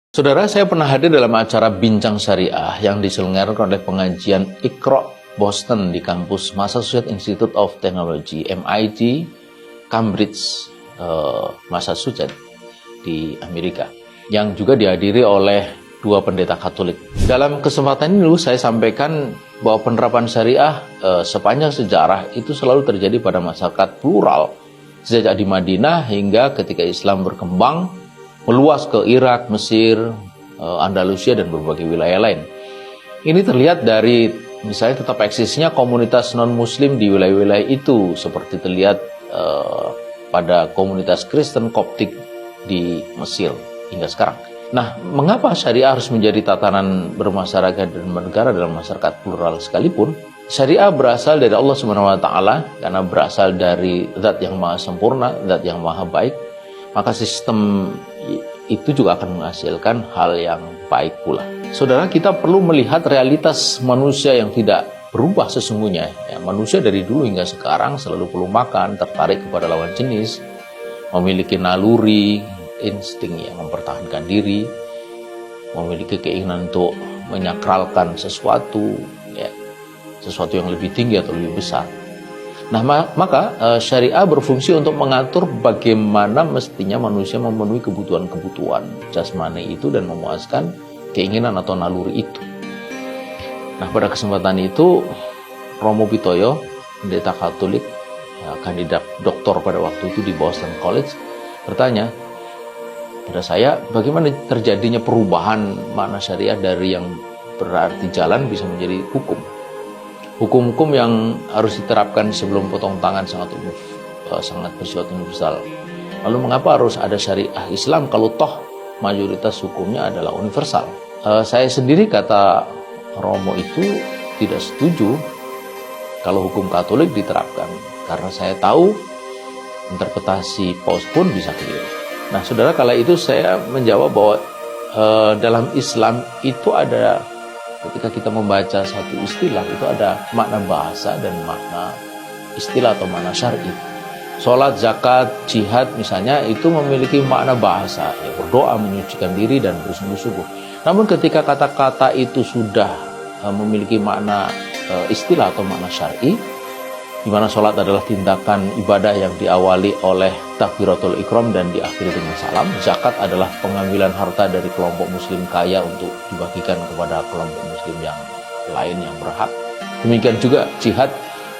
Saudara, saya pernah hadir dalam acara Bincang Syariah yang diselenggarakan oleh pengajian Iqra Boston di kampus Massachusetts Institute of Technology, MIT, Cambridge, Massachusetts di Amerika, yang juga dihadiri oleh dua pendeta Katolik. Dalam kesempatan ini saya sampaikan bahwa penerapan syariah sepanjang sejarah itu selalu terjadi pada masyarakat plural, sejak di Madinah hingga ketika Islam berkembang meluas ke Irak, Mesir, Andalusia, dan berbagai wilayah lain. Ini terlihat dari misalnya tetap eksisnya komunitas non-muslim di wilayah-wilayah itu, seperti terlihat pada komunitas Kristen Koptik di Mesir hingga sekarang. Nah, mengapa syariah harus menjadi tatanan bermasyarakat dan bernegara dalam masyarakat plural sekalipun? Syariah berasal dari Allah SWT karena berasal dari zat yang maha sempurna, zat yang maha baik. Maka sistem itu juga akan menghasilkan hal yang baik pula. Saudara, kita perlu melihat realitas manusia yang tidak berubah sesungguhnya. Ya, manusia dari dulu hingga sekarang selalu perlu makan, tertarik kepada lawan jenis, memiliki naluri, insting yang mempertahankan diri, memiliki keinginan untuk menyakralkan sesuatu, ya, sesuatu yang lebih tinggi atau lebih besar. Nah, maka syariah berfungsi untuk mengatur bagaimana mestinya manusia memenuhi kebutuhan-kebutuhan jasmani itu dan memuaskan keinginan atau naluri itu. Nah, pada kesempatan itu Romo Pitoyo, pendeta Katolik, kandidat doktor pada waktu itu di Boston College, bertanya pada saya, bagaimana terjadinya perubahan makna syariah dari yang berarti jalan bisa menjadi hukum. Hukum-hukum yang harus diterapkan sebelum potong tangan sangat bersifat universal. Lalu mengapa harus ada syariah Islam kalau toh mayoritas hukumnya adalah universal? Saya sendiri, kata Romo, itu tidak setuju kalau hukum Katolik diterapkan, karena saya tahu interpretasi Paus pun bisa keliru. Nah, saudara, kala itu saya menjawab bahwa dalam Islam itu ada, ketika kita membaca satu istilah itu ada makna bahasa dan makna istilah atau makna syar'i. Sholat, zakat, jihad misalnya itu memiliki makna bahasa, ya, berdoa, menyucikan diri dan bersungguh-sungguh. Namun ketika kata-kata itu sudah memiliki makna istilah atau makna syar'i, di mana sholat adalah tindakan ibadah yang diawali oleh takbiratul ikram dan diakhiri dengan salam. Zakat adalah pengambilan harta dari kelompok muslim kaya untuk dibagikan kepada kelompok muslim yang lain yang berhak. Demikian juga jihad,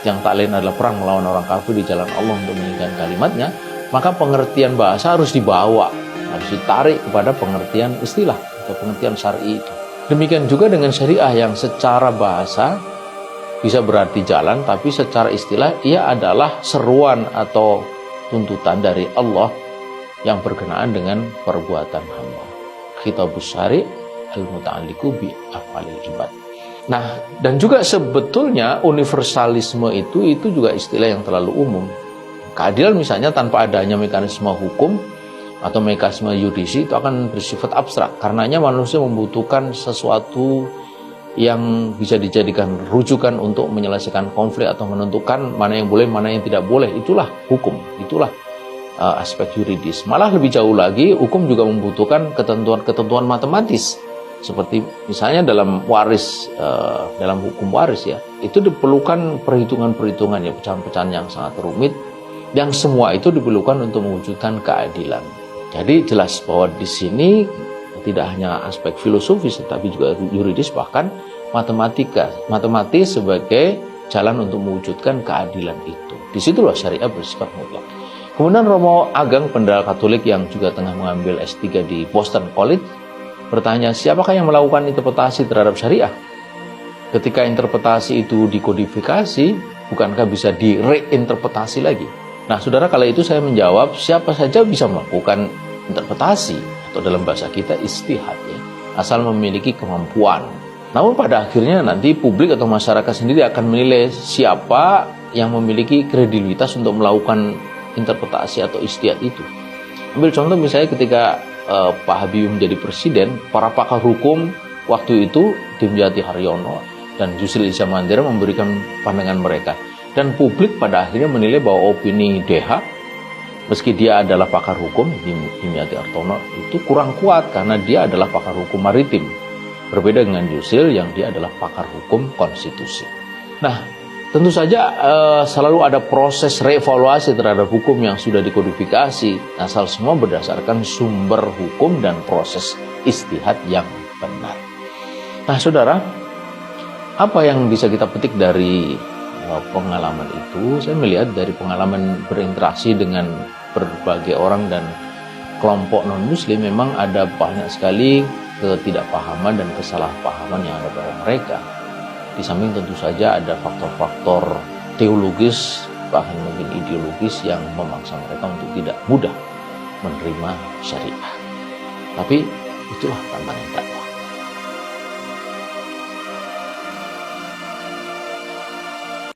yang tak lain adalah perang melawan orang kafir di jalan Allah untuk meninggikan kalimatnya. Maka pengertian bahasa harus dibawa, harus ditarik kepada pengertian istilah atau pengertian syar'i itu. Demikian juga dengan syariah yang secara bahasa bisa berarti jalan, tapi secara istilah ia adalah seruan atau tuntutan dari Allah yang berkenaan dengan perbuatan hamba. Khitabus syari' al-muta'alliqu bi af'alil ibad. Nah, dan juga sebetulnya universalisme itu juga istilah yang terlalu umum. Keadilan misalnya tanpa adanya mekanisme hukum atau mekanisme yudisi itu akan bersifat abstrak. Karenanya manusia membutuhkan sesuatu yang bisa dijadikan rujukan untuk menyelesaikan konflik atau menentukan mana yang boleh, mana yang tidak boleh. Itulah hukum, itulah aspek yuridis. Malah lebih jauh lagi, hukum juga membutuhkan ketentuan-ketentuan matematis. Seperti misalnya dalam waris, dalam hukum waris, ya, itu diperlukan perhitungan-perhitungan, ya, pecahan-pecahan yang sangat rumit, yang semua itu diperlukan untuk mewujudkan keadilan. Jadi jelas bahwa di sini tidak hanya aspek filosofis, tetapi juga yuridis, bahkan matematis sebagai jalan untuk mewujudkan keadilan itu. Disitulah syariah bersifat mutlak. Kemudian Romo Ageng, pendeta Katolik yang juga tengah mengambil S3 di Boston College, bertanya, siapakah yang melakukan interpretasi terhadap syariah? Ketika interpretasi itu dikodifikasi, bukankah bisa direinterpretasi lagi? Nah, saudara, kala itu saya menjawab, siapa saja bisa melakukan interpretasi, atau dalam bahasa kita ijtihad, ya, asal memiliki kemampuan. Namun pada akhirnya nanti publik atau masyarakat sendiri akan menilai siapa yang memiliki kredibilitas untuk melakukan interpretasi atau ijtihad itu. Ambil contoh misalnya ketika Pak Habibie menjadi presiden, para pakar hukum waktu itu, Dimyati Haryono dan Yusril Iza Mahendra memberikan pandangan mereka. Dan publik pada akhirnya menilai bahwa opini DH Meski dia adalah pakar hukum, Dimyati Hartono itu kurang kuat karena dia adalah pakar hukum maritim. Berbeda dengan Yusril yang dia adalah pakar hukum konstitusi. Nah, tentu saja selalu ada proses reevaluasi terhadap hukum yang sudah dikodifikasi, asal semua berdasarkan sumber hukum dan proses ijtihad yang benar. Nah, saudara, apa yang bisa kita petik dari pengalaman itu? Saya melihat dari pengalaman berinteraksi dengan berbagai orang dan kelompok non-muslim, memang ada banyak sekali ketidakpahaman dan kesalahpahaman yang ada pada mereka. Di samping tentu saja ada faktor-faktor teologis, bahkan mungkin ideologis yang memaksa mereka untuk tidak mudah menerima syariah. Tapi itulah tantangan kita.